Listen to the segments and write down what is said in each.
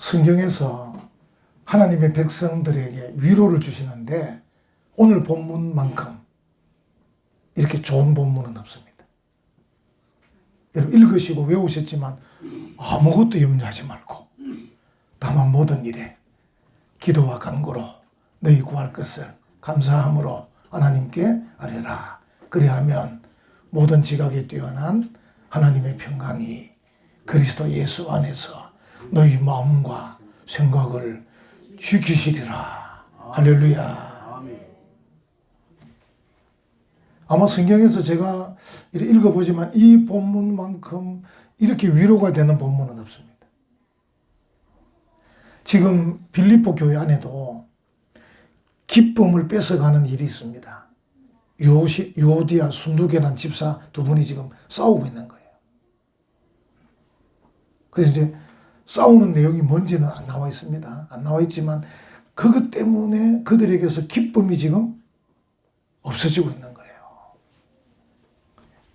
성경에서 하나님의 백성들에게 위로를 주시는데 오늘 본문만큼 이렇게 좋은 본문은 없습니다. 여러분 읽으시고 외우셨지만 아무것도 염려하지 말고 다만 모든 일에 기도와 간구로 너희 구할 것을 감사함으로 하나님께 아뢰라. 그리하면 모든 지각에 뛰어난 하나님의 평강이 그리스도 예수 안에서 너희 마음과 생각을 지키시리라. 할렐루야. 아마 성경에서 제가 읽어보지만 이 본문만큼 이렇게 위로가 되는 본문은 없습니다. 지금 빌립보 교회 안에도 기쁨을 뺏어가는 일이 있습니다. 유오디아 순두계란 집사 두 분이 지금 싸우고 있는 거예요. 그래서 이제 싸우는 내용이 뭔지는 안 나와 있습니다. 안 나와 있지만 그것 때문에 그들에게서 기쁨이 지금 없어지고 있는 거예요.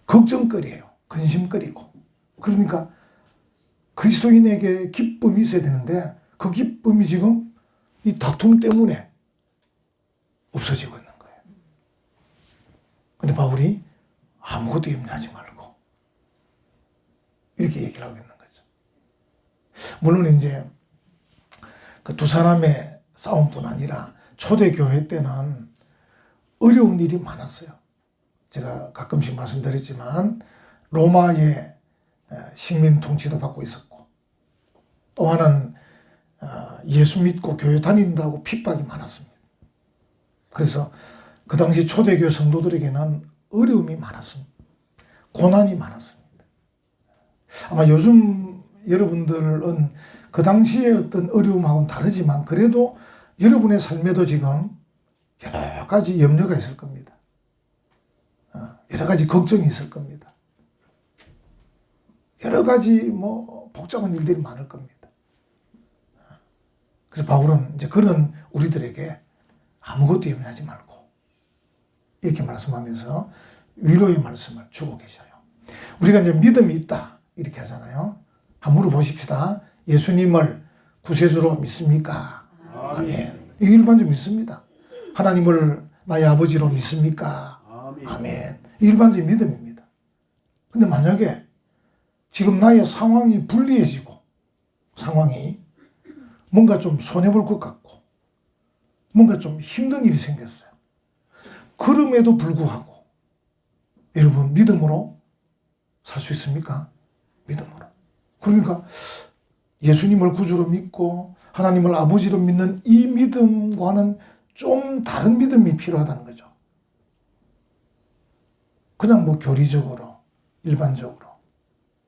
걱정거리예요. 근심거리고. 그러니까 그리스도인에게 기쁨이 있어야 되는데 그 기쁨이 지금 이 다툼 때문에 없어지고 있는 거예요. 근데 바울이 아무것도 염려하지 말고 이렇게 얘기를 하고 있는 거죠. 물론 이제 그 두 사람의 싸움뿐 아니라 초대교회 때는 어려운 일이 많았어요. 제가 가끔씩 말씀드렸지만 로마의 식민 통치도 받고 있었고 또 하나는 예수 믿고 교회 다닌다고 핍박이 많았습니다. 그래서 그 당시 초대교회 성도들에게는 어려움이 많았습니다. 고난이 많았습니다. 아마 요즘 여러분들은 그 당시의 어떤 어려움하고는 다르지만 그래도 여러분의 삶에도 지금 여러 가지 염려가 있을 겁니다. 여러 가지 걱정이 있을 겁니다. 여러 가지 복잡한 일들이 많을 겁니다. 그래서 바울은 이제 그런 우리들에게 아무것도 염려하지 말고 이렇게 말씀하면서 위로의 말씀을 주고 계셔요. 우리가 이제 믿음이 있다 이렇게 하잖아요. 한번 물어보십시다. 예수님을 구세주로 믿습니까? 아멘. 이 일반적으로 믿습니다. 하나님을 나의 아버지로 믿습니까? 아멘. 일반적인 믿음입니다. 근데 만약에 지금 나의 상황이 불리해지고 상황이 뭔가 좀 손해볼 것 같고 뭔가 좀 힘든 일이 생겼어요. 그럼에도 불구하고 여러분 믿음으로 살 수 있습니까? 믿음으로. 그러니까 예수님을 구주로 믿고 하나님을 아버지로 믿는 이 믿음과는 좀 다른 믿음이 필요하다는 거죠. 그냥 교리적으로, 일반적으로,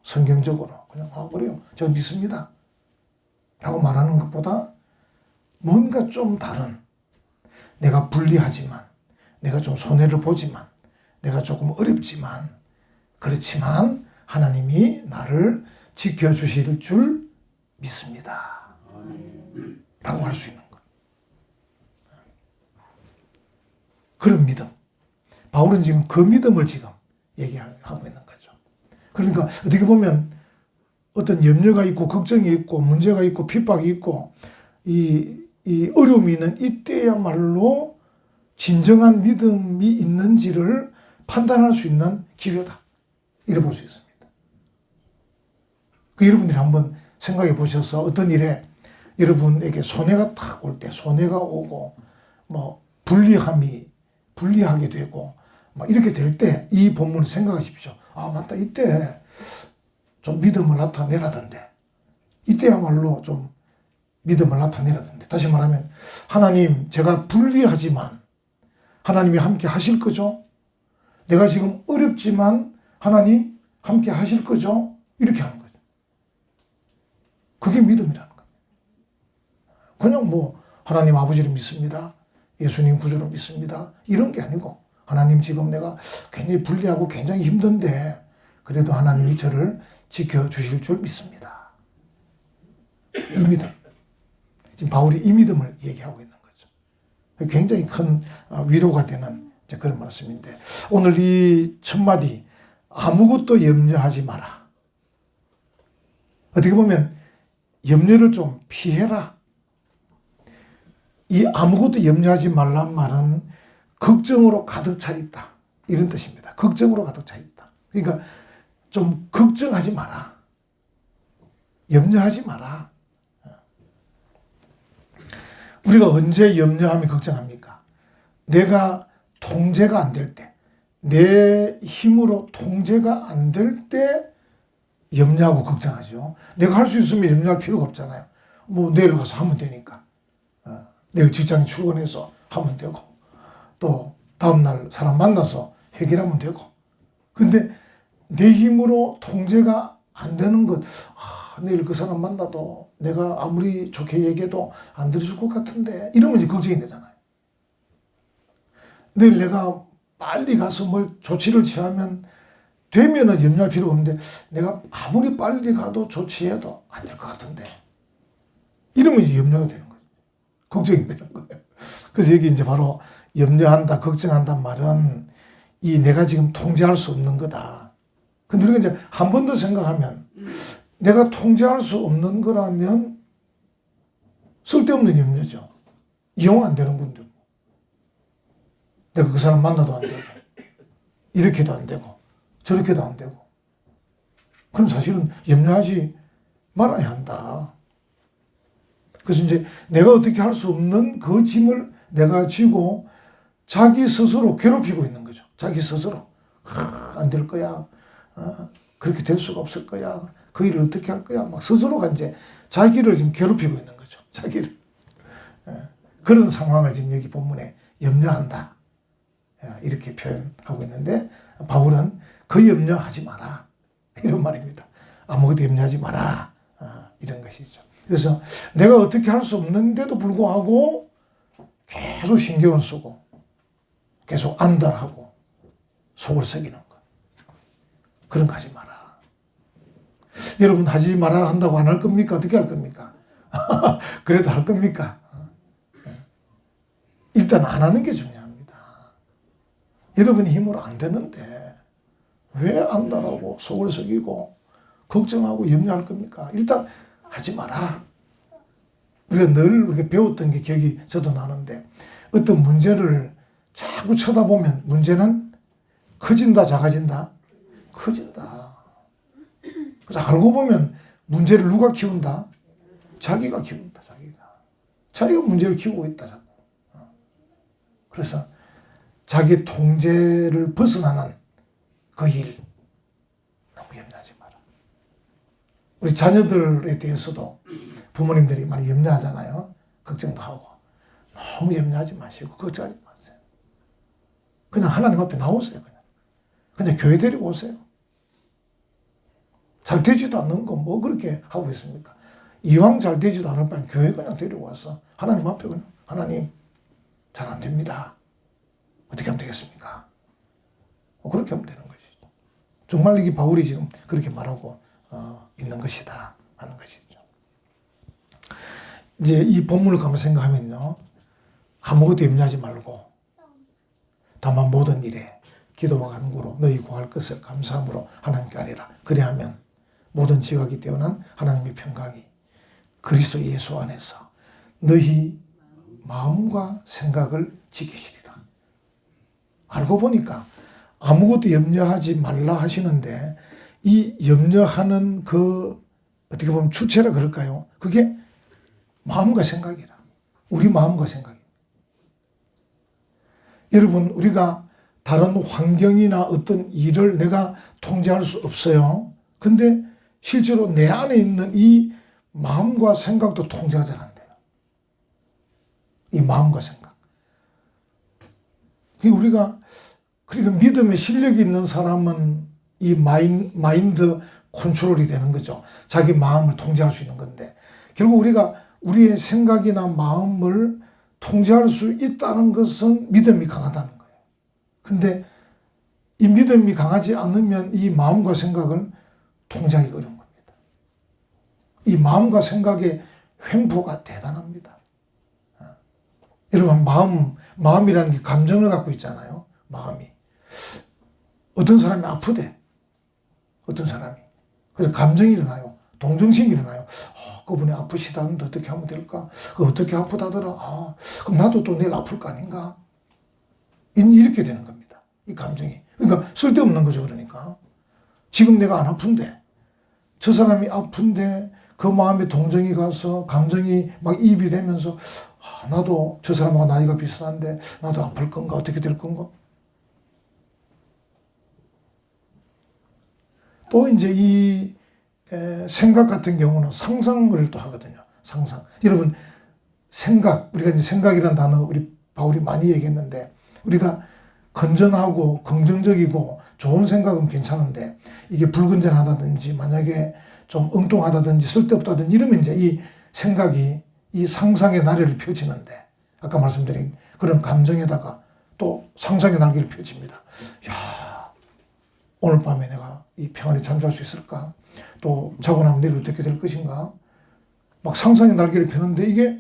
성경적으로 그냥 그래요. 제가 믿습니다. 라고 말하는 것보다 뭔가 좀 다른 내가 불리하지만 내가 좀 손해를 보지만 내가 조금 어렵지만 그렇지만 하나님이 나를 지켜주실 줄 믿습니다. 라고 할 수 있는 것. 그런 믿음. 바울은 지금 그 믿음을 지금 얘기하고 있는 거죠. 그러니까 어떻게 보면 어떤 염려가 있고 걱정이 있고 문제가 있고 핍박이 있고 이 어려움이 있는 이때야말로 진정한 믿음이 있는지를 판단할 수 있는 기회다. 이래 볼 수 있습니다. 여러분들이 한번 생각해 보셔서 어떤 일에 여러분에게 손해가 딱 올 때 손해가 오고 불리하게 되고 이렇게 될 때 이 본문을 생각하십시오. 아 맞다 이때 좀 믿음을 나타내라던데 이때야말로 좀 믿음을 나타내라던데 다시 말하면 하나님 제가 불리하지만 하나님이 함께 하실 거죠? 내가 지금 어렵지만 하나님 함께 하실 거죠? 이렇게 하는 거죠. 그게 믿음이라는 거예요. 그냥 하나님 아버지를 믿습니다. 예수님 구주로 믿습니다. 이런 게 아니고 하나님 지금 내가 굉장히 불리하고 굉장히 힘든데 그래도 하나님이 저를 지켜주실 줄 믿습니다. 이 믿음. 지금 바울이 이 믿음을 얘기하고 있는 거죠. 굉장히 큰 위로가 되는 그런 말씀인데 오늘 이 첫 마디 아무것도 염려하지 마라. 어떻게 보면 염려를 좀 피해라. 이 아무것도 염려하지 말란 말은 걱정으로 가득 차 있다. 이런 뜻입니다. 걱정으로 가득 차 있다. 그러니까 좀 걱정하지 마라. 염려하지 마라. 우리가 언제 염려하며 걱정합니까? 내가 통제가 안 될 때, 내 힘으로 통제가 안 될 때 염려하고 걱정하죠. 내가 할 수 있으면 염려할 필요가 없잖아요. 뭐 내일 가서 하면 되니까. 내일 직장에 출근해서 하면 되고, 또 다음날 사람 만나서 해결하면 되고. 근데 내 힘으로 통제가 안 되는 것, 내일 그 사람 만나도 내가 아무리 좋게 얘기해도 안 들어줄 것 같은데, 이러면 이제 걱정이 되잖아요. 내일 내가 빨리 가서 뭘 조치를 취하면 되면은 염려할 필요가 없는데, 내가 아무리 빨리 가도 조치해도 안 될 것 같은데, 이러면 이제 염려가 되는 거예요. 걱정이 되는 거예요. 그래서 여기 이제 바로 염려한다, 걱정한다는 말은 이 내가 지금 통제할 수 없는 거다. 근데 우리가 이제 한 번 더 생각하면, 내가 통제할 수 없는 거라면 쓸데없는 염려죠. 이용 안 되는 건데. 내가 그 사람 만나도 안 되고, 이렇게도 안 되고, 저렇게도 안 되고. 그럼 사실은 염려하지 말아야 한다. 그래서 이제 내가 어떻게 할 수 없는 그 짐을 내가 쥐고 자기 스스로 괴롭히고 있는 거죠. 자기 스스로. 안 될 거야. 그렇게 될 수가 없을 거야. 그 일을 어떻게 할 거야. 막 스스로가 이제 자기를 지금 괴롭히고 있는 거죠. 자기를. 그런 상황을 지금 여기 본문에 염려한다. 이렇게 표현하고 있는데, 바울은 그 염려하지 마라. 이런 말입니다. 아무것도 염려하지 마라. 이런 것이죠. 그래서 내가 어떻게 할 수 없는데도 불구하고 계속 신경을 쓰고 계속 안달하고 속을 썩이는 것. 그런 거 하지 마라. 여러분 하지 마라 한다고 안 할 겁니까? 어떻게 할 겁니까? 그래도 할 겁니까? 일단 안 하는 게 중요합니다. 여러분이 힘으로 안 되는데 왜 안달하고 속을 썩이고 걱정하고 염려할 겁니까? 일단 하지 마라. 우리가 늘 우리가 배웠던 게 기억이 저도 나는데, 어떤 문제를 자꾸 쳐다보면 문제는 커진다, 작아진다? 커진다. 그래서 알고 보면 문제를 누가 키운다? 자기가 키운다, 자기가 문제를 키우고 있다, 자꾸. 그래서 자기 통제를 벗어나는 그 일, 너무 염려하지 마라. 우리 자녀들에 대해서도 부모님들이 많이 염려하잖아요. 걱정도 하고. 너무 염려하지 마시고, 걱정하지 마세요. 그냥 하나님 앞에 나오세요. 그냥 교회 데리고 오세요. 잘 되지도 않는 거 뭐 그렇게 하고 있습니까? 이왕 잘 되지도 않을 바엔 교회 그냥 데리고 와서 하나님 앞에 그냥, 하나님 잘 안 됩니다. 어떻게 하면 되겠습니까? 그렇게 하면 되는 것이죠. 정말 이게 바울이 지금 그렇게 말하고 있는 것이다 하는 것이죠. 이제 이 본문을 가만 생각하면요, 아무것도 염려하지 말고 다만 모든 일에 기도와 간구로 너희 구할 것을 감사함으로 하나님께 아뢰라. 그리하면 모든 지각이 뛰어난 하나님의 평강이 그리스도 예수 안에서 너희 마음과 생각을 지키시리라. 알고 보니까 아무것도 염려하지 말라 하시는데, 이 염려하는 그 어떻게 보면 주체라 그럴까요? 그게 마음과 생각이라. 우리 마음과 생각입니다. 여러분, 우리가 다른 환경이나 어떤 일을 내가 통제할 수 없어요. 근데 실제로 내 안에 있는 이 마음과 생각도 통제가 잘 안 돼요. 이 마음과 생각. 우리가, 그러니까 믿음의 실력이 있는 사람은 이 마인드 컨트롤이 되는 거죠. 자기 마음을 통제할 수 있는 건데, 결국 우리가 우리의 생각이나 마음을 통제할 수 있다는 것은 믿음이 강하다는 거예요. 근데 이 믿음이 강하지 않으면 이 마음과 생각을 통제하기 어려운 겁니다. 이 마음과 생각의 횡포가 대단합니다. 여러분, 마음이라는 게 감정을 갖고 있잖아요. 마음이. 어떤 사람이 아프대. 어떤 사람이. 그래서 감정이 일어나요. 동정심이 일어나요. 그분이 아프시다는데 어떻게 하면 될까? 어떻게 아프다더라? 그럼 나도 또 내일 아플 거 아닌가? 이렇게 되는 겁니다. 이 감정이. 그러니까 쓸데없는 거죠. 그러니까. 지금 내가 안 아픈데, 저 사람이 아픈데 그 마음에 동정이 가서 감정이 막 이입이 되면서 나도 저 사람하고 나이가 비슷한데 나도 아플 건가? 어떻게 될 건가? 또 이제 이 생각 같은 경우는 상상을 또 하거든요. 상상. 여러분, 생각, 우리가 이제 생각이라는 단어 우리 바울이 많이 얘기했는데, 우리가 건전하고 긍정적이고 좋은 생각은 괜찮은데, 이게 불건전하다든지 만약에 좀 엉뚱하다든지 쓸데없다든지 이러면 이제 이 생각이 이 상상의 나래를 펼치는데, 아까 말씀드린 그런 감정에다가 또 상상의 날개를 펼칩니다. 야, 오늘 밤에 내가 이 평안히 잠잘 수 있을까? 또 자고 나면 내일 어떻게 될 것인가? 막 상상의 날개를 펴는데 이게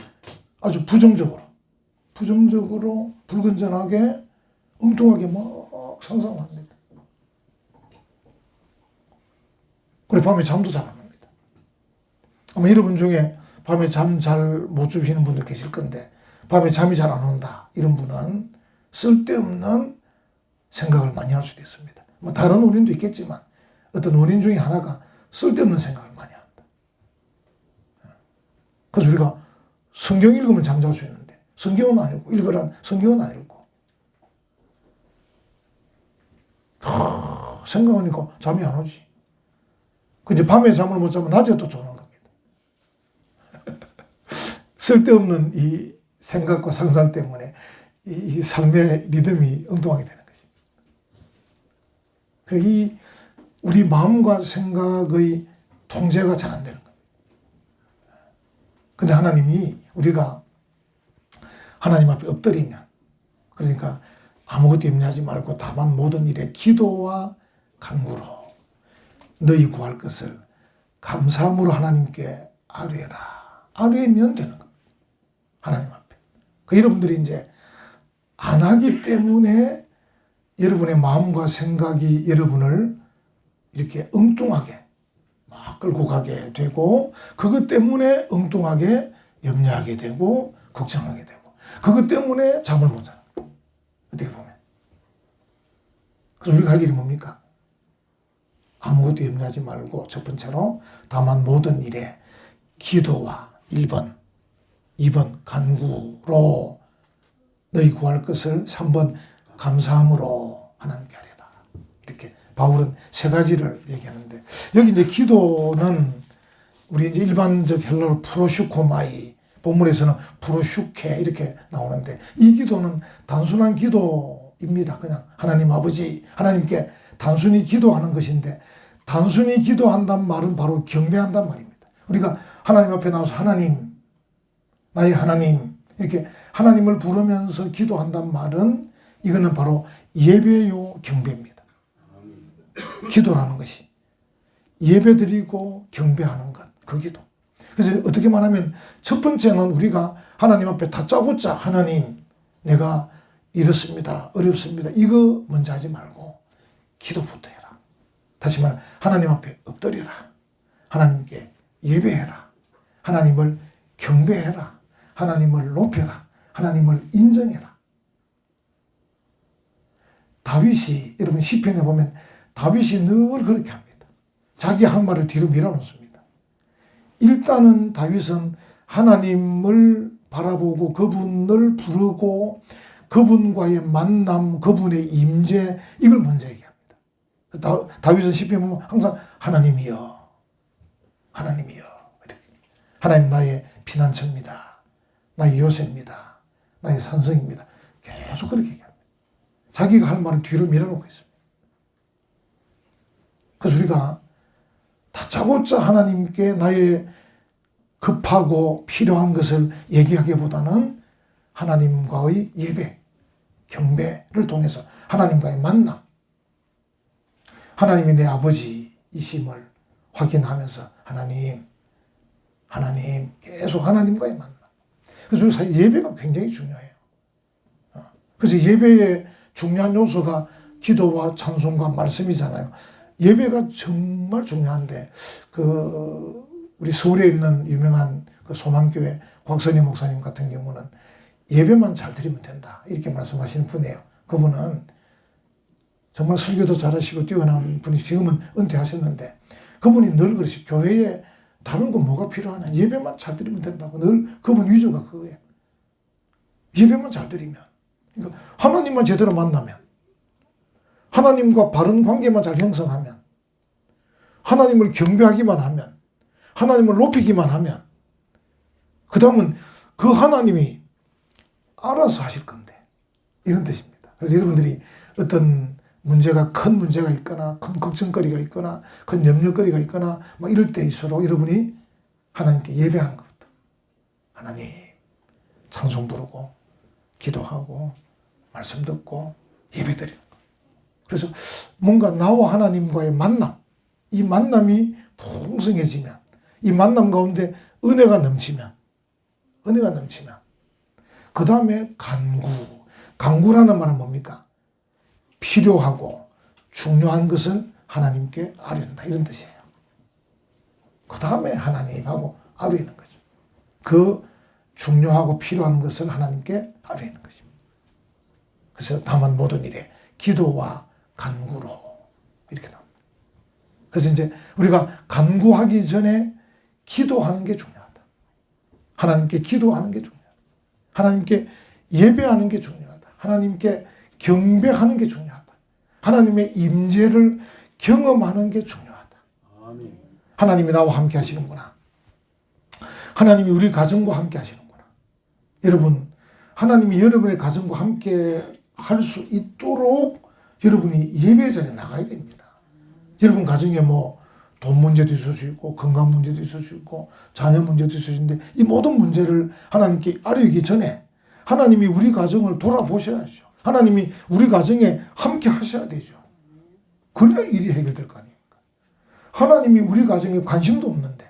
아주 부정적으로 불건전하게 엉뚱하게 막 상상합니다. 그래 밤에 잠도 잘 안 옵니다. 아마 여러분 중에 밤에 잠 잘 못 주무시는 분들 계실 건데, 밤에 잠이 잘 안 온다 이런 분은 쓸데없는 생각을 많이 할 수도 있습니다. 뭐 다른 원인도 있겠지만 어떤 원인 중에 하나가 쓸데없는 생각을 많이 한다. 그래서 우리가 성경 읽으면 잠잘 수 있는데 성경은 안 읽고, 읽으란 성경은 안 읽고 생각하니까 잠이 안 오지. 그 이제 밤에 잠을 못 자면 낮에 또 조는 겁니다. 쓸데없는 이 생각과 상상 때문에 이 삶의 리듬이 엉뚱하게 되는 것입니다. 이 우리 마음과 생각의 통제가 잘 안 되는 겁니다. 근데 하나님이 우리가 하나님 앞에 엎드리면, 그러니까 아무것도 염려하지 말고 다만 모든 일에 기도와 간구로 너희 구할 것을 감사함으로 하나님께 아뢰라. 아뢰면 되는 겁니다. 하나님 앞에. 그 여러분들이 이제 안 하기 때문에 여러분의 마음과 생각이 여러분을 이렇게 엉뚱하게 막 끌고 가게 되고, 그것 때문에 엉뚱하게 염려하게 되고 걱정하게 되고, 그것 때문에 잠을 못 자는 거예요. 어떻게 보면. 그래서 우리가 할 일이 뭡니까? 아무것도 염려하지 말고 첫 번째로 다만 모든 일에 기도와 1번, 2번 간구로 너희 구할 것을 3번 감사함으로 하나님께 하리라. 이렇게 바울은 세 가지를 얘기하는데, 여기 이제 기도는 우리 이제 일반적 헬라어 프로슈코마이, 본문에서는 프로슈케 이렇게 나오는데, 이 기도는 단순한 기도입니다. 그냥 하나님 아버지, 하나님께 단순히 기도하는 것인데, 단순히 기도한다는 말은 바로 경배한다는 말입니다. 우리가 하나님 앞에 나와서 하나님, 나의 하나님, 이렇게 하나님을 부르면서 기도한다는 말은 이거는 바로 예배요 경배입니다. 기도라는 것이 예배드리고 경배하는 것, 그 기도. 그래서 어떻게 말하면 첫 번째는 우리가 하나님 앞에 다짜고짜 하나님 내가 이렇습니다, 어렵습니다, 이거 먼저 하지 말고 기도부터 해라. 다시 말해 하나님 앞에 엎드려라. 하나님께 예배해라. 하나님을 경배해라. 하나님을 높여라. 하나님을 인정해라. 다윗이, 여러분 시편에 보면 다윗이 늘 그렇게 합니다. 자기 한 말을 뒤로 밀어놓습니다. 일단은 다윗은 하나님을 바라보고 그분을 부르고 그분과의 만남, 그분의 임재, 이걸 먼저 얘기합니다. 다윗은 시편에 보면 항상 하나님이여, 하나님이여, 하나님 나의 피난처입니다. 나의 요새입니다. 나의 산성입니다. 계속 그렇게 얘기합니다. 자기가 할 말은 뒤로 밀어놓고 있습니다. 그래서 우리가 다짜고짜 하나님께 나의 급하고 필요한 것을 얘기하기보다는 하나님과의 예배, 경배를 통해서 하나님과의 만남, 하나님이 내 아버지이심을 확인하면서 하나님 계속 하나님과의 만남. 그래서 사실 예배가 굉장히 중요해요. 그래서 예배의 중요한 요소가 기도와 찬송과 말씀이잖아요. 예배가 정말 중요한데 우리 서울에 있는 유명한 그 소망교회 곽선희 목사님 같은 경우는 예배만 잘 드리면 된다 이렇게 말씀하시는 분이에요. 그분은 정말 설교도 잘하시고 뛰어난 분이 지금은 은퇴하셨는데 그분이 늘 그러시 교회에 다른 건 뭐가 필요하냐 예배만 잘 드리면 된다고 늘 그분 위주가 그거예요. 예배만 잘 드리면 그러니까 하나님만 제대로 만나면 하나님과 바른 관계만 잘 형성하면 하나님을 경배하기만 하면 하나님을 높이기만 하면 그 다음은 그 하나님이 알아서 하실 건데 이런 뜻입니다. 그래서 여러분들이 어떤 문제가 큰 문제가 있거나 큰 걱정거리가 있거나 큰 염려거리가 있거나 막 이럴 때일수록 여러분이 하나님께 예배하는 것부터 하나님 찬송 부르고 기도하고 말씀 듣고 예배드리는 거. 그래서 뭔가 나와 하나님과의 만남 이 만남이 풍성해지면 이 만남 가운데 은혜가 넘치면 그 다음에 간구라는 말은 뭡니까? 필요하고 중요한 것을 하나님께 아뢰는다 이런 뜻이에요. 그 다음에 하나님하고 아뢰는 거죠. 그 중요하고 필요한 것을 하나님께 아뢰는 것입니다. 그래서 다만 모든 일에 기도와 간구로 이렇게 나옵니다. 그래서 이제 우리가 간구하기 전에 기도하는 게 중요하다. 하나님께 기도하는 게 중요하다. 하나님께 예배하는 게 중요하다. 하나님께 경배하는 게 중요하다. 하나님의 임재를 경험하는 게 중요하다. 하나님이 나와 함께 하시는구나. 하나님이 우리 가정과 함께 하시는구나. 여러분, 하나님이 여러분의 가정과 함께 할 수 있도록 여러분이 예배 자리에 나가야 됩니다. 여러분 가정에 뭐 돈 문제도 있을 수 있고 건강 문제도 있을 수 있고 자녀 문제도 있을 수 있는데 이 모든 문제를 하나님께 아뢰기 전에 하나님이 우리 가정을 돌아보셔야죠. 하나님이 우리 가정에 함께 하셔야 되죠. 그래야 일이 해결될 거 아닙니까? 하나님이 우리 가정에 관심도 없는데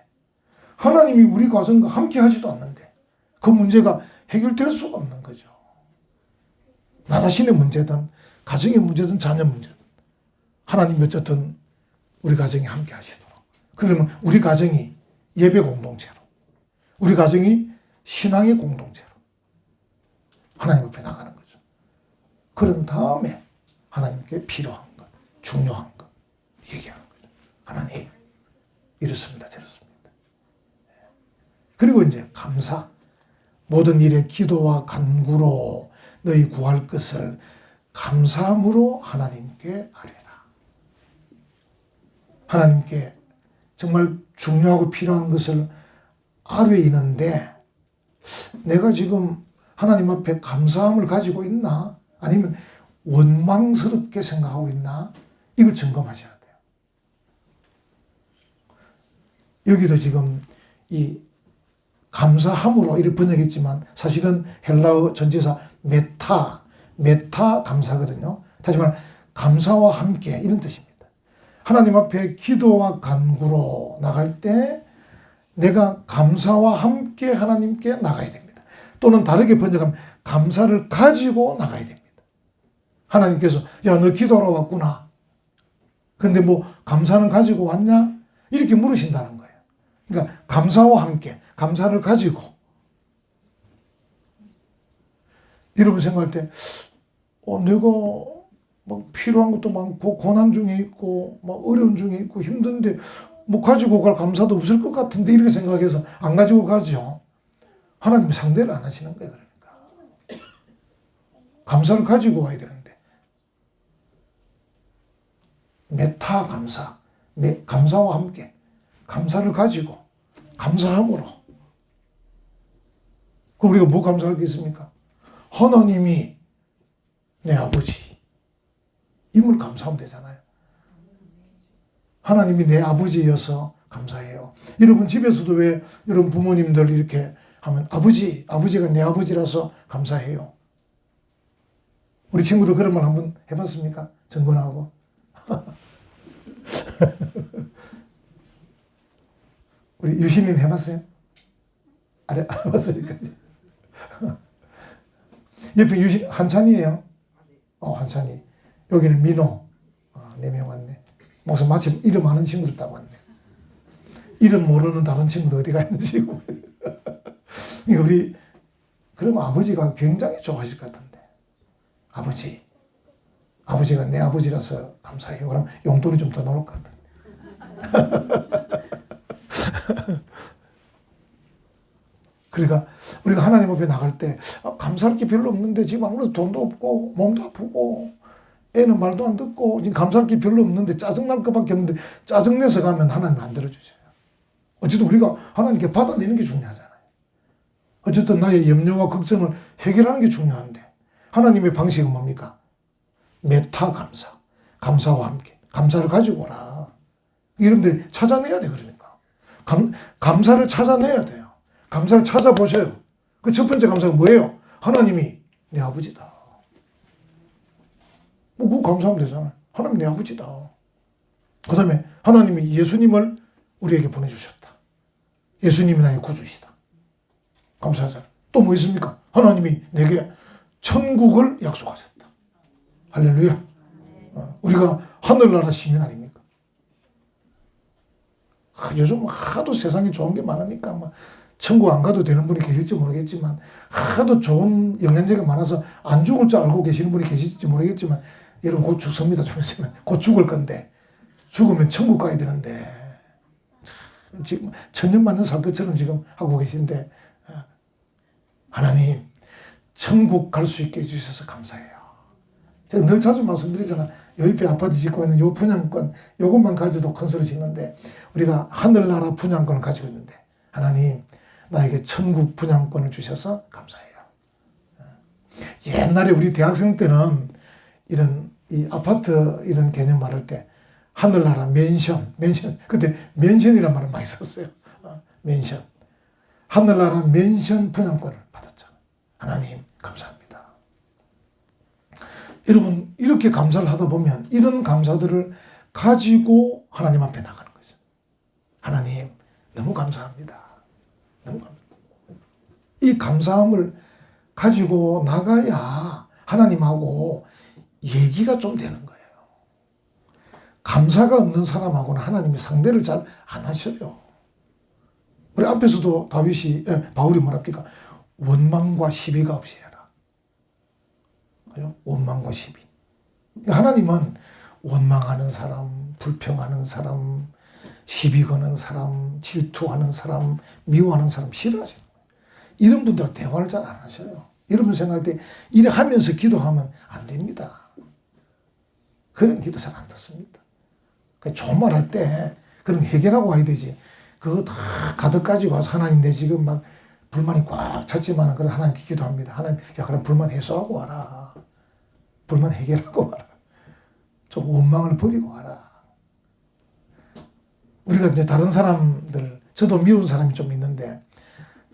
하나님이 우리 가정과 함께 하지도 않는데 그 문제가 해결될 수가 없는 거죠. 나 자신의 문제든 가정의 문제든 자녀 문제든 하나님이 어쨌든 우리 가정에 함께 하시도록 그러면 우리 가정이 예배 공동체로 우리 가정이 신앙의 공동체로 하나님 앞에 나가는 거죠. 그런 다음에 하나님께 필요한 것, 중요한 것 얘기하는 거죠. 하나님 이렇습니다. 저렇습니다. 그리고 이제 감사 모든 일에 기도와 간구로 너희 구할 것을 감사함으로 하나님께 아뢰라. 하나님께 정말 중요하고 필요한 것을 아뢰이는데 내가 지금 하나님 앞에 감사함을 가지고 있나? 아니면 원망스럽게 생각하고 있나? 이걸 점검하셔야 돼요. 여기도 지금 이 감사함으로 이렇게 번역했지만 사실은 헬라어 전치사 메타 감사거든요. 다시 말해 감사와 함께 이런 뜻입니다. 하나님 앞에 기도와 간구로 나갈 때 내가 감사와 함께 하나님께 나가야 됩니다. 또는 다르게 번역하면 감사를 가지고 나가야 됩니다. 하나님께서 야, 너 기도하러 왔구나. 근데 뭐 감사는 가지고 왔냐? 이렇게 물으신다는 거예요. 그러니까 감사와 함께 감사를 가지고 여러분 생각할 때 내가 막 필요한 것도 많고 고난 중에 있고 막 어려운 중에 있고 힘든데 뭐 가지고 갈 감사도 없을 것 같은데 이렇게 생각해서 안 가지고 가죠. 하나님이 상대를 안 하시는 거예요. 그러니까 감사를 가지고 와야 되는데 메타 감사, 감사와 함께 감사를 가지고 감사함으로. 그럼 우리가 뭐 감사할 게 있습니까? 하나님이 내 아버지 임을 감사하면 되잖아요. 하나님이 내 아버지여서 감사해요. 여러분 집에서도 왜 여러분 부모님들 이렇게 하면 아버지가 내 아버지라서 감사해요. 우리 친구도 그런 말 한번 해봤습니까? 정건하고. 우리 유신님 해봤어요? 안 해봤으니까. 옆에 유신, 한찬이에요. 한찬이. 여기는 민호. 4명 왔네. 목사 마침 이름 아는 친구들 딱 왔네. 이름 모르는 다른 친구도 어디가 있는지. 우리, 그러면 아버지가 굉장히 좋아하실 것 같은데. 아버지가 내 아버지라서 감사해요. 그럼 용돈이 좀 더 나올 것 같은데. 그러니까 우리가 하나님 앞에 나갈 때 감사할 게 별로 없는데 지금 아무래도 돈도 없고 몸도 아프고 애는 말도 안 듣고 지금 감사할 게 별로 없는데 짜증날 것밖에 없는데 짜증내서 가면 하나님 안 들어주세요. 어쨌든 우리가 하나님께 받아내는 게 중요하잖아요. 어쨌든 나의 염려와 걱정을 해결하는 게 중요한데 하나님의 방식은 뭡니까? 메타 감사. 감사와 함께. 감사를 가지고 오라. 여러분들이 찾아내야 돼, 그러니까. 감사를 찾아내야 돼요. 감사를 찾아보셔요. 그 첫 번째 감사가 뭐예요? 하나님이 내 아버지다. 뭐, 그거 감사하면 되잖아요. 하나님 내 아버지다. 그 다음에 하나님이 예수님을 우리에게 보내주셨다. 예수님이 나의 구주이시다. 감사하잖아요. 또 뭐 있습니까? 하나님이 내게 천국을 약속하셨다. 할렐루야. 우리가 하늘나라 시민 아닙니까? 요즘 하도 세상에 좋은 게 많으니까 막 천국 안 가도 되는 분이 계실지 모르겠지만 하도 좋은 영양제가 많아서 안 죽을 줄 알고 계시는 분이 계실지 모르겠지만 여러분 곧 죽습니다. 좀 있으면 곧 죽을 건데 죽으면 천국 가야 되는데 지금 천년만년 살 것처럼 지금 하고 계신데 하나님 천국 갈 수 있게 해주셔서 감사해요. 제가 늘 자주 말씀드리잖아. 요 옆에 아파트 짓고 있는 요 분양권 요것만 가지고도 큰 소리 짓는데 우리가 하늘나라 분양권을 가지고 있는데 하나님 나에게 천국 분양권을 주셔서 감사해요. 옛날에 우리 대학생 때는 이런 이 아파트 이런 개념 말할 때 하늘나라 맨션 그때 맨션이란 말을 많이 썼어요. 맨션 하늘나라 맨션 분양권을 받았잖아요. 하나님 감사합니다. 여러분 이렇게 감사를 하다 보면 이런 감사들을 가지고 하나님 앞에 나가는 거죠. 하나님 너무 감사합니다. 너무 감사합니다. 이 감사함을 가지고 나가야 하나님하고 얘기가 좀 되는 거예요. 감사가 없는 사람하고는 하나님이 상대를 잘 안 하셔요. 우리 앞에서도 바울이 뭐랍니까? 원망과 시비가 없이 해라. 원망과 시비. 하나님은 원망하는 사람, 불평하는 사람, 시비 거는 사람, 질투하는 사람, 미워하는 사람 싫어하시는 거예요. 이런 분들은 대화를 잘 안 하셔요. 여러분 생각할 때 이래 하면서 기도하면 안 됩니다. 그런 기도 잘 안 듣습니다. 좋은 말 할 때 그럼 해결하고 와야 되지. 그거 다 가득 가지고 와서 하나님 내 지금 막 불만이 꽉 찼지만 그래도 하나님께 기도합니다. 하나님 야 그럼 불만 해소하고 와라. 불만 해결하고 와라. 좀 원망을 버리고 와라. 우리가 이제 다른 사람들 저도 미운 사람이 좀 있는데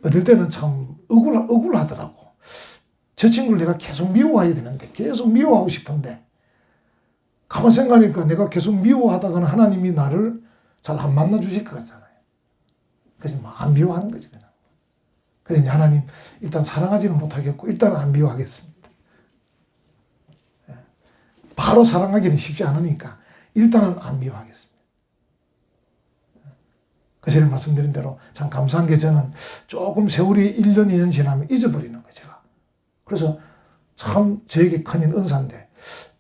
어떨 때는 참 억울하더라고. 저 친구를 내가 계속 미워해야 되는데 계속 미워하고 싶은데 가만 생각하니까 내가 계속 미워하다가는 하나님이 나를 잘 안 만나 주실 것 같잖아요. 그래서 뭐 안 미워하는 거지 그냥. 그래서 이제 하나님 일단 사랑하지는 못하겠고 일단 안 미워하겠습니다. 바로 사랑하기는 쉽지 않으니까 일단은 안 미워하겠습니다. 그래서 말씀드린 대로 참 감사한 게 저는 조금 세월이 1년, 2년 지나면 잊어버리는 거예요, 제가. 그래서 참 저에게 큰 은사인데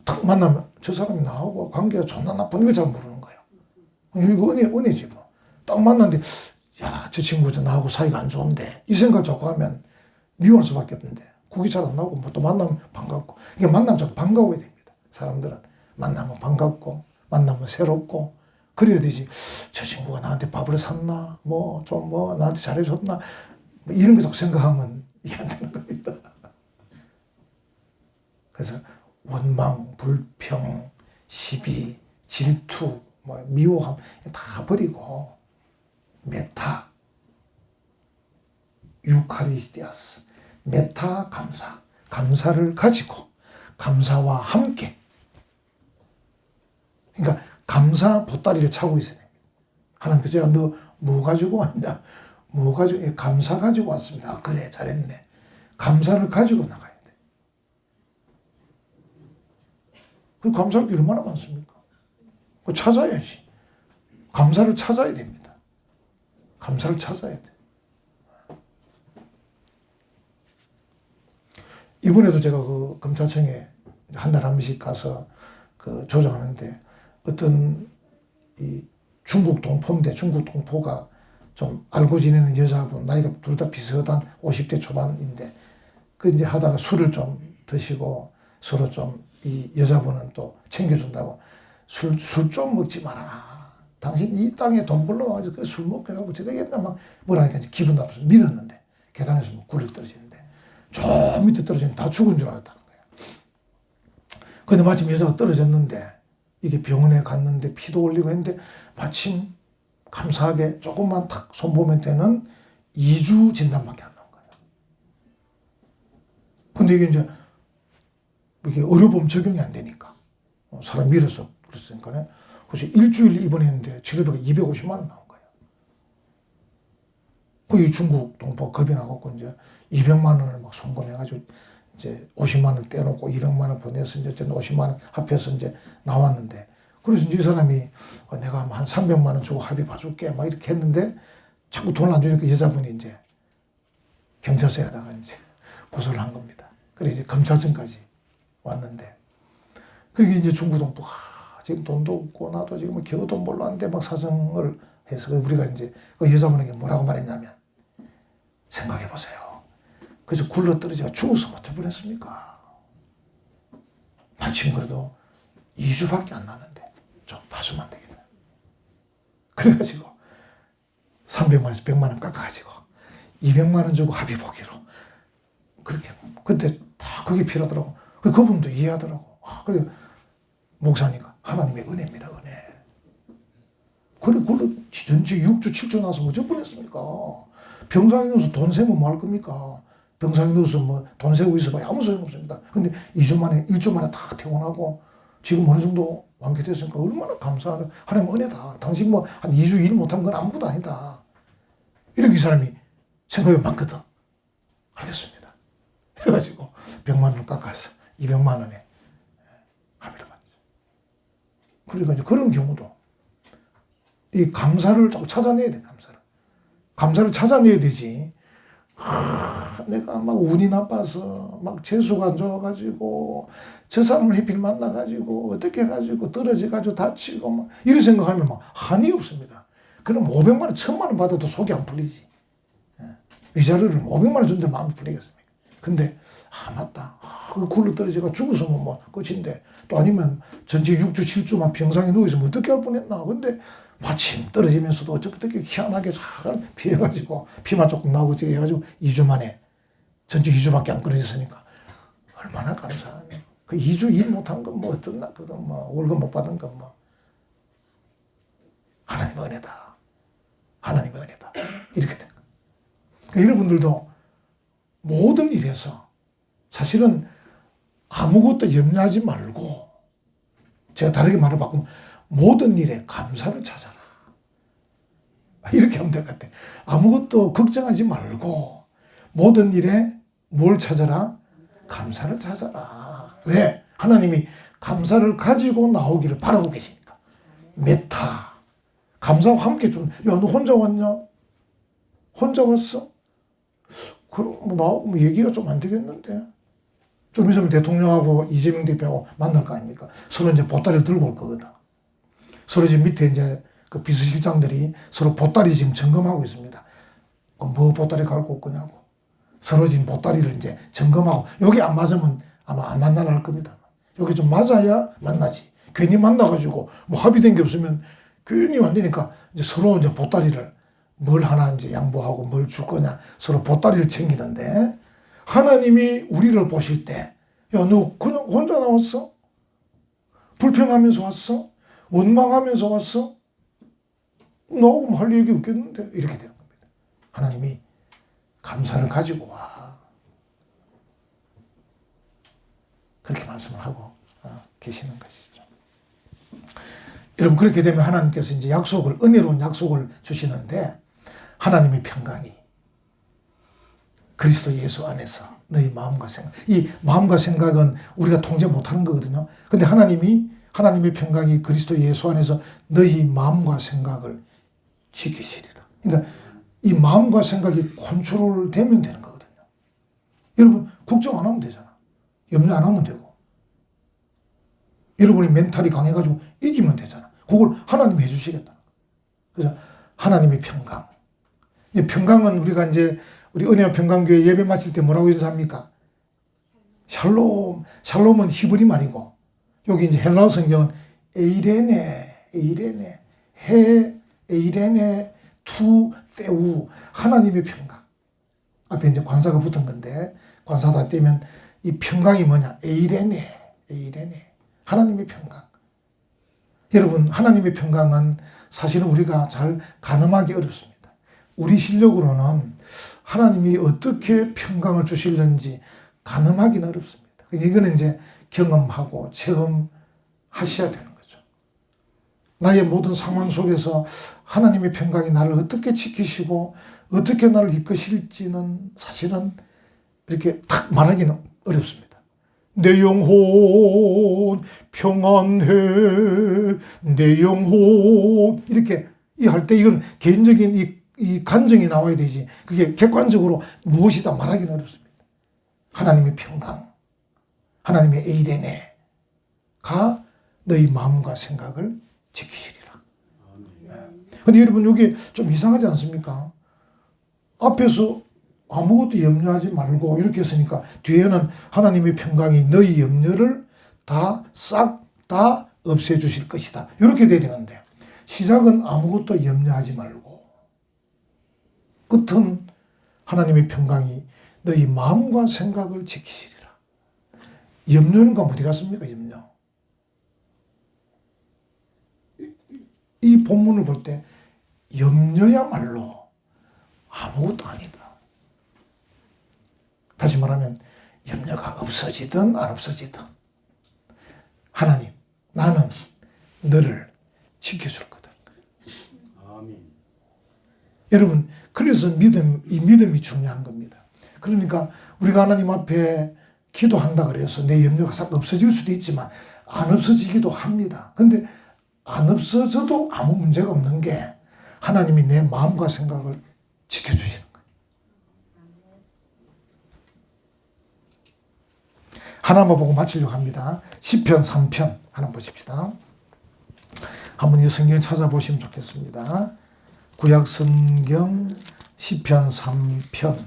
탁 만나면 저 사람이 나하고 관계가 존나 나쁜 걸 잘 모르는 거예요. 이거 은혜지 뭐. 딱 만났는데 야, 저 친구 나하고 사이가 안 좋은데 이 생각 자꾸 하면 미워할 수밖에 없는데 국이 잘 안 나오고 뭐 또 만나면 반갑고 이게 만나면 자꾸 반가워야 됩니다. 사람들은 만나면 반갑고 만나면 새롭고 그래야 되지. 저 친구가 나한테 밥을 샀나 뭐 좀 뭐 나한테 잘해줬나 뭐 이런 거 자꾸 생각하면 이게 안 되는 겁니다. 그래서 원망, 불평, 시비, 질투, 뭐 미워함 다 버리고 메타, 유카리스티아스, 메타 감사, 감사를 가지고 감사와 함께. 그러니까 감사 보따리를 차고 있어야 됩니다. 하나님 그저 너 뭐 가지고 왔냐? 뭐 가지고 감사 가지고 왔습니다. 아, 그래 잘했네. 감사를 가지고 나가야 돼. 그 감사할 게 얼마나 많습니까? 그 찾아야지. 감사를 찾아야 됩니다. 감사를 찾아야 돼. 이번에도 제가 그 검찰청에 한 달에 한 번씩 가서 그 조정하는데 어떤 이 중국 동포인데 중국 동포가 좀 알고 지내는 여자분, 나이가 둘 다 비슷한 50대 초반인데 그 이제 하다가 술을 좀 드시고 서로 좀 이 여자분은 또 챙겨준다고 술 좀 먹지 마라. 당신 이 땅에 돈 벌러와가지고 그래 술 먹게 하고 저되겠나 막 뭐라니까 이제 기분 나빠서 밀었는데 계단에서 뭐 굴러 떨어지는데 저 밑에 떨어지면 다 죽은 줄 알았다는 거예요. 근데 마침 여자가 떨어졌는데 이게 병원에 갔는데 피도 올리고 했는데 마침 감사하게 조금만 탁 손보면 되는 2주 진단밖에 안 나온 거예요. 근데 이게 이제 이게 의료보험 적용이 안 되니까 사람 밀어서 그랬으니까 그래서 일주일 입원했는데 치료비가 250만 원 나온 거예요. 그 중국 동포 겁이 나갖고 이제 200만 원을 막 송금해가지고 이제 50만 원 떼놓고 200만 원 보내서 이제 50만 원 합해서 이제 나왔는데 그래서 이제 이 사람이 내가 한 300만 원 주고 합의 봐줄게 막 이렇게 했는데 자꾸 돈을 안 주니까 여자분이 이제 경찰서에다가 이제 고소를 한 겁니다. 그래서 이제 검찰청까지 왔는데 그게 이제 중국 동포 지금 돈도 없고 나도 지금 겨우 돈 벌러 왔는데 막 사정을 해서 우리가 이제 그 여자분에게 뭐라고 말했냐면 생각해 보세요. 그래서 굴러 떨어져 죽어서 어쩔 뻔했습니까? 마침 그래도 2주밖에 안 나는데 좀 봐주면 안 되겠나? 그래가지고 300만 원에서 100만 원 깎아가지고 200만 원 주고 합의 보기로 그렇게 근데 다 그게 필요하더라고. 그분도 이해하더라고. 그래 목사니까 하나님의 은혜입니다. 은혜. 그래 굴러 전체 6주 7주 나서 어쩔 뻔했습니까? 병상에 넣어서 돈 세면 뭐 할 겁니까? 병상에 넣어서 뭐 돈 세고 있어봐야 아무 소용 없습니다. 근데 2주 만에, 1주 만에 다 퇴원하고 지금 어느 정도 완쾌됐으니까 얼마나 감사하다. 하나님 은혜다. 당신 뭐 한 2주 일 못한 건 아무것도 아니다. 이렇게 이 사람이 생각이 많거든. 알겠습니다. 그래가지고 100만 원을 깎아서 200만 원에 합의를 받죠. 그러니까 이제 그런 경우도 이 감사를 자꾸 찾아내야 돼, 감사를. 감사를 찾아내야 되지. 내가 막 운이 나빠서 막 재수가 안 좋아가지고 저 사람을 해필 만나가지고 어떻게 해가지고 떨어져가지고 다치고 막 이런 생각하면 막 한이 없습니다. 그럼 500만 원, 1000만 원 받아도 속이 안 풀리지. 위자료를 500만 원 준데 마음이 풀리겠습니까? 근데 맞다. 그 굴러 떨어져가 죽었으면 뭐 끝인데 또 아니면 전체 6주 7주만 병상에 누워있으면 어떻게 할 뻔했나. 근데 마침 떨어지면서도 어떻게 희한하게 잘 피해가지고 피만 조금 나오고 저기 해가지고 2주 만에 전체 2주밖에 안 끊어졌으니까 얼마나 감사하냐. 그 2주 일 못한 건 뭐 어떻나 그건 뭐 월급 못 받은 건 뭐 하나님의 은혜다. 하나님의 은혜다. 이렇게 된 거예요. 그러니까 여러분들도 모든 일에서 사실은 아무것도 염려하지 말고 제가 다르게 말을 바꾸면 모든 일에 감사를 찾아라. 이렇게 하면 될 것 같아. 아무것도 걱정하지 말고 모든 일에 뭘 찾아라? 감사를 찾아라. 왜? 하나님이 감사를 가지고 나오기를 바라고 계시니까. 메타. 감사와 함께 좀, 야, 너 혼자 왔냐? 혼자 왔어? 그럼 뭐 나하고 뭐 얘기가 좀 안 되겠는데? 좀 있으면 대통령하고 이재명 대표하고 만날 거 아닙니까? 서로 이제 보따리를 들고 올 거거든. 서로 지금 밑에 이제 그 비서실장들이 서로 보따리 지금 점검하고 있습니다. 뭐 보따리 갖고 올 거냐고. 서로 지금 보따리를 이제 점검하고, 여기 안 맞으면 아마 안 만나라 할 겁니다. 여기 좀 맞아야 만나지. 괜히 만나가지고 뭐 합의된 게 없으면 괜히 안 되니까 이제 서로 이제 보따리를 뭘 하나 이제 양보하고 뭘 줄 거냐 서로 보따리를 챙기는데 하나님이 우리를 보실 때, 야, 너 그냥 혼자 나왔어? 불평하면서 왔어? 원망하면서 왔어? 나하고 뭐 할 얘기 없겠는데? 이렇게 되는 겁니다. 하나님이 감사를 가지고 와. 그렇게 말씀을 하고 계시는 것이죠. 여러분, 그렇게 되면 하나님께서 이제 약속을, 은혜로운 약속을 주시는데, 하나님의 평강이 그리스도 예수 안에서 너희 마음과 생각, 이 마음과 생각은 우리가 통제 못하는 거거든요. 근데 하나님의 평강이 그리스도 예수 안에서 너희 마음과 생각을 지키시리라. 그러니까 이 마음과 생각이 컨트롤되면 되는 거거든요. 여러분 걱정 안 하면 되잖아. 염려 안 하면 되고. 여러분이 멘탈이 강해가지고 이기면 되잖아. 그걸 하나님이 해주시겠다. 그래서 하나님의 평강. 이 평강은 우리가 이제 우리 은혜와 평강교회 예배 마칠 때 뭐라고 인사합니까? 샬롬. 샬롬은 히브리 말이고 여기 이제 헬라어 성경은 에이레네, 에이레네, 에이레네, 투, 세우. 하나님의 평강. 앞에 이제 관사가 붙은 건데 관사다 떼면 이 평강이 뭐냐? 에이레네, 에이레네. 하나님의 평강. 여러분, 하나님의 평강은 사실은 우리가 잘 가늠하기 어렵습니다. 우리 실력으로는 하나님이 어떻게 평강을 주실는지 가늠하기는 어렵습니다. 이거는 이제 경험하고 체험하셔야 되는 거죠. 나의 모든 상황 속에서 하나님의 평강이 나를 어떻게 지키시고 어떻게 나를 이끄실지는 사실은 이렇게 탁 말하기는 어렵습니다. 내 영혼 평안해, 내 영혼 이렇게 할 때 이건 개인적인 이 감정이 나와야 되지 그게 객관적으로 무엇이다 말하기는 어렵습니다. 하나님의 평강, 하나님의 에이레네가 너희 마음과 생각을 지키시리라. 근데 여러분 여기 좀 이상하지 않습니까? 앞에서 아무것도 염려하지 말고 이렇게 했으니까 뒤에는 하나님의 평강이 너희 염려를 싹 다 없애주실 것이다. 이렇게 돼야 되는데 시작은 아무것도 염려하지 말고 끝은 하나님의 평강이 너희 마음과 생각을 지키시리라. 염려는 감 어디 갔습니까? 염려. 이 본문을 볼 때 염려야말로 아무것도 아니다. 다시 말하면 염려가 없어지든 안 없어지든 하나님, 나는 너를 지켜줄 거다. 아멘. 여러분, 그래서 이 믿음이 중요한 겁니다. 그러니까 우리가 하나님 앞에 기도한다 그래서 내 염려가 싹 없어질 수도 있지만 안 없어지기도 합니다. 근데 안 없어져도 아무 문제가 없는 게 하나님이 내 마음과 생각을 지켜주시는 거예요. 하나만 보고 마치려고 합니다. 시편 3편 하나 보십시다. 한번 이 성경을 찾아보시면 좋겠습니다. 구약 성경 시편 3편.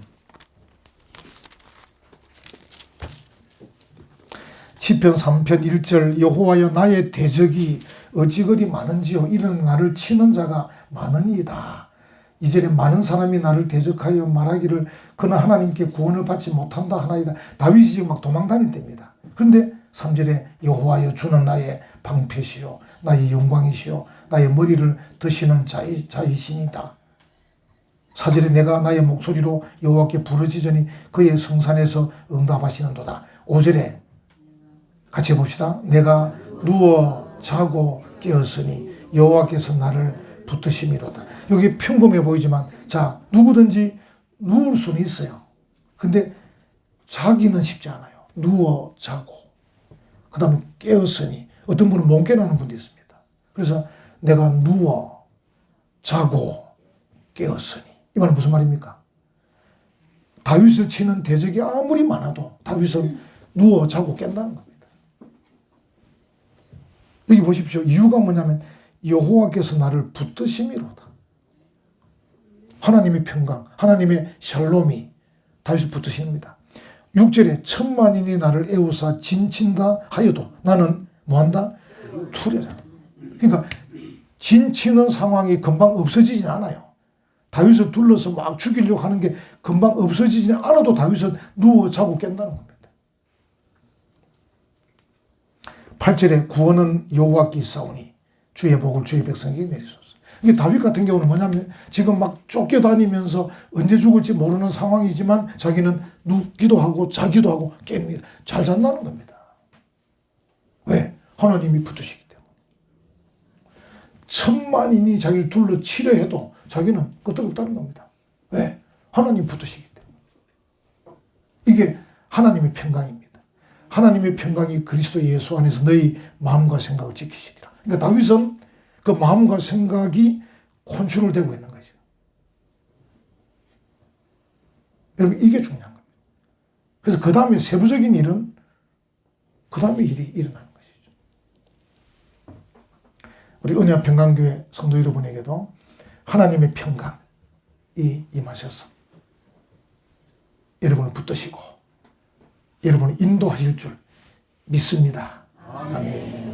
시편 3편 1절 여호와여 나의 대적이 어찌 그리 많은지요 이런 나를 치는 자가 많으니이다. 2절에 많은 사람이 나를 대적하여 말하기를 그는 하나님께 구원을 받지 못한다 하나이다. 다윗이 지금 막 도망 다닐 때입니다. 그런데 3절에 여호와여 주는 나의 방패시요 나의 영광이시요 나의 머리를 드시는 자이시니다. 4절에 내가 나의 목소리로 여호와께 부르짖으니 그의 성산에서 응답하시는도다. 5절에 같이 해봅시다. 내가 누워 자고 깨었으니 여호와께서 나를 붙드심이로다. 여기 평범해 보이지만 자 누구든지 누울 수는 있어요. 근데 자기는 쉽지 않아요. 누워 자고 그 다음에 깨었으니 어떤 분은 못 깨어나는 분도 있습니다. 그래서 내가 누워 자고 깨었으니 이 말은 무슨 말입니까? 다윗을 치는 대적이 아무리 많아도 다윗은 누워 자고 깬다는 겁니다. 여기 보십시오. 이유가 뭐냐면 여호와께서 나를 붙드심이로다. 하나님의 평강, 하나님의 샬롬이 다윗을 붙드십니다. 6절에 천만인이 나를 애우사 진친다 하여도 나는 뭐한다? 투려자. 그러니까 진치는 상황이 금방 없어지진 않아요. 다윗을 둘러서 막 죽이려고 하는 게 금방 없어지지 않아도 다윗은 누워 자고 깬다는 겁니다. 8절에 구원은 여호와께 있사오니 주의 복을 주의 백성에게 내리소서. 이게 다윗 같은 경우는 뭐냐면 지금 막 쫓겨다니면서 언제 죽을지 모르는 상황이지만 자기는 눕기도 하고 자기도 하고 깹니다. 잘 잔다는 겁니다. 왜? 하나님이 붙으시기 때문에. 천만인이 자기를 둘러 치려 해도 자기는 끄떡없다는 겁니다. 왜? 하나님 붙으시기 때문에. 이게 하나님의 평강입니다. 하나님의 평강이 그리스도 예수 안에서 너희 마음과 생각을 지키시리라. 그러니까 다윗은 그 마음과 생각이 컨트롤되고 있는 거죠. 여러분, 이게 중요한 겁니다. 그래서 그 다음에 세부적인 일은 그 다음에 일이 일어나는 것이죠. 우리 은혜와 평강교회 성도 여러분에게도 하나님의 평강이 임하셔서 여러분을 붙드시고 여러분을 인도하실 줄 믿습니다. 아멘.